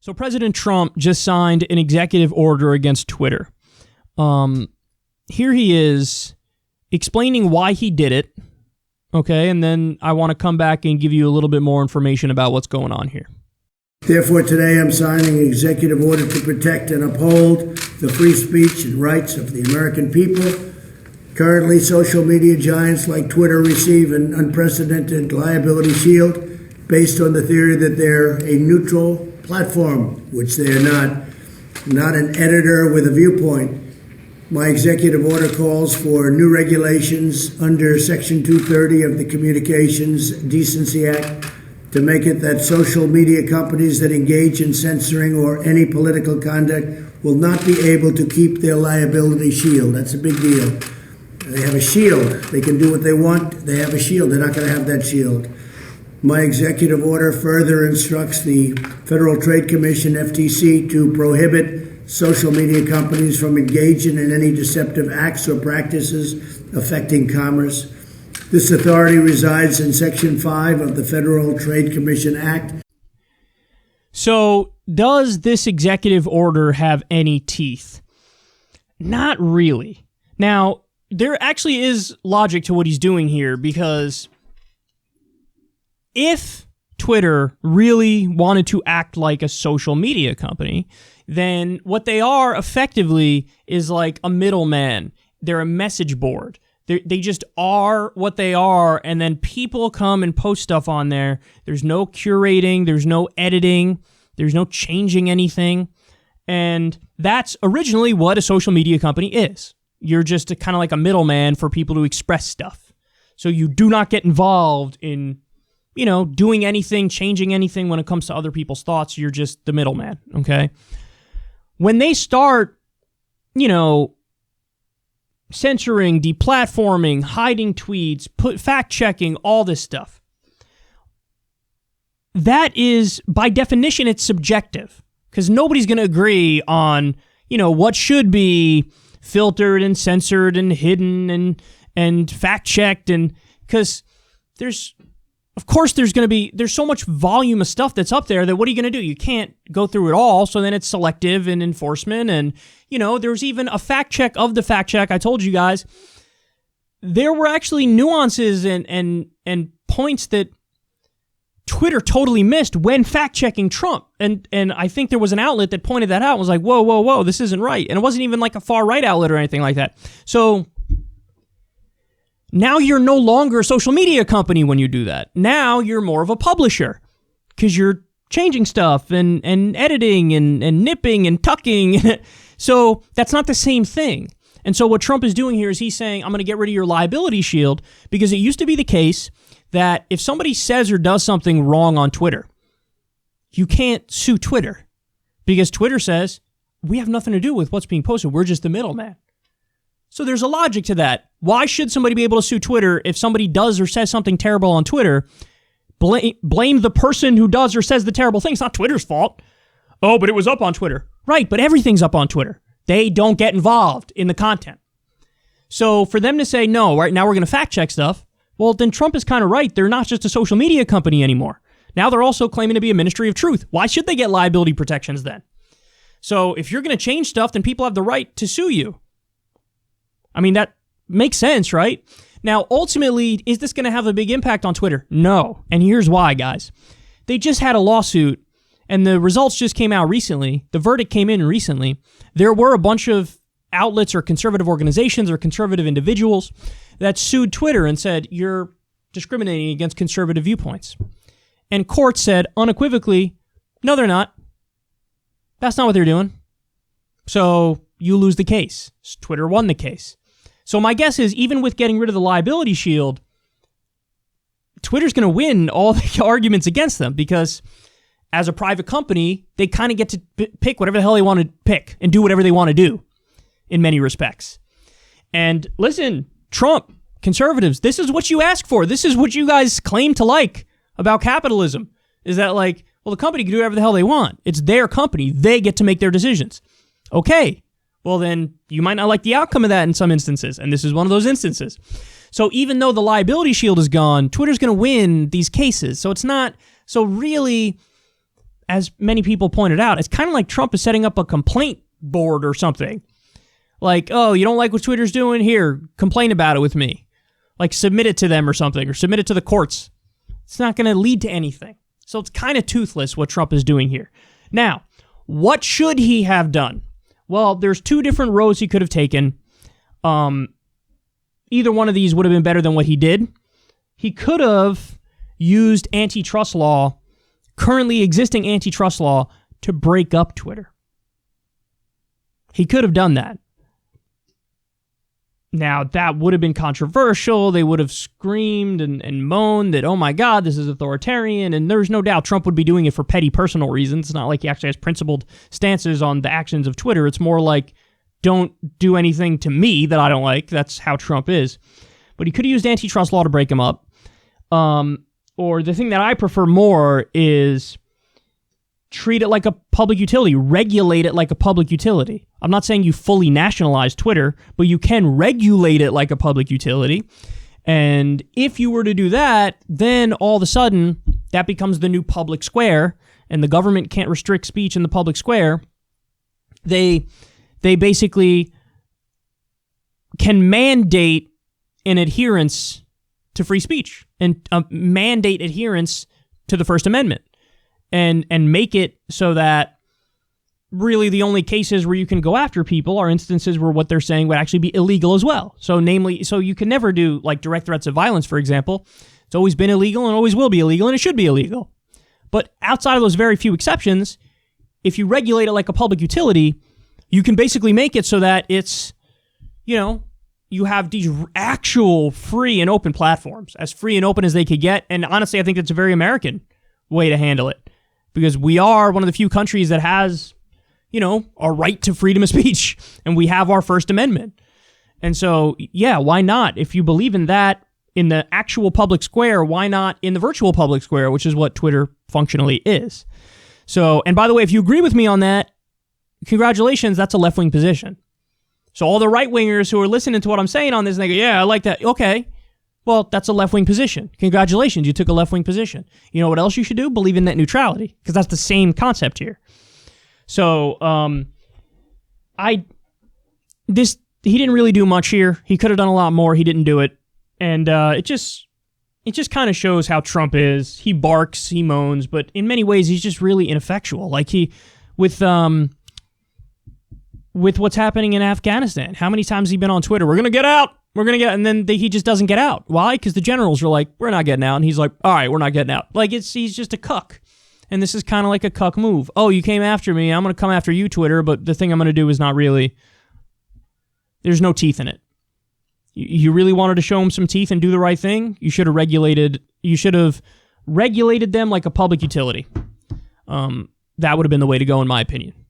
So President Trump just signed an executive order against Twitter. Here he is explaining why he did it, okay? And then I want to come back and give you a little bit more information about what's going on here. Therefore, today I'm signing an executive order to protect and uphold the free speech and rights of the American people. Currently, social media giants like Twitter receive an unprecedented liability shield based on the theory that they're a neutral platform, which they are not an editor with a viewpoint. My executive order calls for new regulations under Section 230 of the Communications Decency Act to make it that social media companies that engage in censoring or any political conduct will not be able to keep their liability shield. That's a big deal. They have a shield. They can do what they want. They have a shield. They're not going to have that shield. My executive order further instructs the Federal Trade Commission, FTC, to prohibit social media companies from engaging in any deceptive acts or practices affecting commerce. This authority resides in Section 5 of the Federal Trade Commission Act. So, does this executive order have any teeth? Not really. Now, there actually is logic to what he's doing here, because if Twitter really wanted to act like a social media company, then what they are effectively is like a middleman. They're a message board. They just are what they are, and then people come and post stuff on there. There's no curating, there's no editing, there's no changing anything, and that's originally what a social media company is. You're just kind of like a middleman for people to express stuff. So you do not get involved in, doing anything, changing anything when it comes to other people's thoughts. You're just the middleman, okay? When they start, censoring, deplatforming, hiding tweets, fact-checking, all this stuff, that is, by definition, it's subjective, because nobody's going to agree on, what should be filtered and censored and hidden and fact-checked, and because there's so much volume of stuff that's up there that what are you going to do? You can't go through it all, so then it's selective and enforcement, and, there's even a fact check of the fact check. I told you guys, there were actually nuances and points that Twitter totally missed when fact-checking Trump, and I think there was an outlet that pointed that out and was like, whoa, this isn't right, and it wasn't even like a far-right outlet or anything like that. So now you're no longer a social media company when you do that. Now you're more of a publisher, because you're changing stuff and editing and nipping and tucking. So that's not the same thing. And so what Trump is doing here is he's saying, I'm going to get rid of your liability shield, because it used to be the case that if somebody says or does something wrong on Twitter, you can't sue Twitter, because Twitter says, we have nothing to do with what's being posted. We're just the middleman. So there's a logic to that. Why should somebody be able to sue Twitter if somebody does or says something terrible on Twitter? Blame the person who does or says the terrible thing. It's not Twitter's fault. Oh, but it was up on Twitter. Right, but everything's up on Twitter. They don't get involved in the content. So for them to say, no, right now we're going to fact check stuff, well, then Trump is kind of right. They're not just a social media company anymore. Now they're also claiming to be a ministry of truth. Why should they get liability protections then? So if you're going to change stuff, then people have the right to sue you. I mean, that makes sense, right? Now, ultimately, is this going to have a big impact on Twitter? No. And here's why, guys. They just had a lawsuit, and the results just came out recently. The verdict came in recently. There were a bunch of outlets or conservative organizations or conservative individuals that sued Twitter and said, you're discriminating against conservative viewpoints. And courts said unequivocally, no, they're not. That's not what they're doing. So you lose the case. Twitter won the case. So my guess is, even with getting rid of the liability shield, Twitter's going to win all the arguments against them, because as a private company, they kind of get to pick whatever the hell they want to pick and do whatever they want to do in many respects. And listen, Trump, conservatives, this is what you ask for. This is what you guys claim to like about capitalism, is that like, well, the company can do whatever the hell they want. It's their company. They get to make their decisions. Okay. Well, then you might not like the outcome of that in some instances, and this is one of those instances. So even though the liability shield is gone, Twitter's going to win these cases. So it's not, so really, as many people pointed out, it's kind of like Trump is setting up a complaint board or something. Like, oh, you don't like what Twitter's doing? Here, complain about it with me. Like, submit it to them or something, or submit it to the courts. It's not going to lead to anything. So it's kind of toothless what Trump is doing here. Now, what should he have done? Well, there's two different roads he could have taken. Either one of these would have been better than what he did. He could have used antitrust law, currently existing antitrust law, to break up Twitter. He could have done that. Now, that would have been controversial. They would have screamed and moaned that, oh my God, this is authoritarian. And there's no doubt Trump would be doing it for petty personal reasons. It's not like he actually has principled stances on the actions of Twitter. It's more like, don't do anything to me that I don't like. That's how Trump is. But he could have used antitrust law to break him up. Or the thing that I prefer more is treat it like a public utility, regulate it like a public utility. I'm not saying you fully nationalize Twitter, but you can regulate it like a public utility. And if you were to do that, then all of a sudden that becomes the new public square, and the government can't restrict speech in the public square. They basically can mandate an adherence to free speech and mandate adherence to the First Amendment. And make it so that really the only cases where you can go after people are instances where what they're saying would actually be illegal as well. So you can never do like direct threats of violence, for example. It's always been illegal and always will be illegal, and it should be illegal. But outside of those very few exceptions, if you regulate it like a public utility, you can basically make it so that it's, you have these actual free and open platforms, as free and open as they could get. And honestly, I think that's a very American way to handle it. Because we are one of the few countries that has, a right to freedom of speech. And we have our First Amendment. And so, yeah, why not? If you believe in that in the actual public square, why not in the virtual public square, which is what Twitter functionally is? So, and by the way, if you agree with me on that, congratulations, that's a left-wing position. So all the right-wingers who are listening to what I'm saying on this, and they go, yeah, I like that. Okay. Well, that's a left-wing position. Congratulations, you took a left-wing position. You know what else you should do? Believe in net neutrality, because that's the same concept here. So, he didn't really do much here. He could have done a lot more. He didn't do it, and it just kind of shows how Trump is. He barks, he moans, but in many ways, he's just really ineffectual. Like with what's happening in Afghanistan. How many times has he been on Twitter? We're gonna get out. And then he just doesn't get out. Why? Because the generals are like, we're not getting out. And he's like, all right, we're not getting out. Like, he's just a cuck. And this is kind of like a cuck move. Oh, you came after me. I'm going to come after you, Twitter. But the thing I'm going to do is not really, there's no teeth in it. You really wanted to show him some teeth and do the right thing? You should have regulated them like a public utility. That would have been the way to go, in my opinion.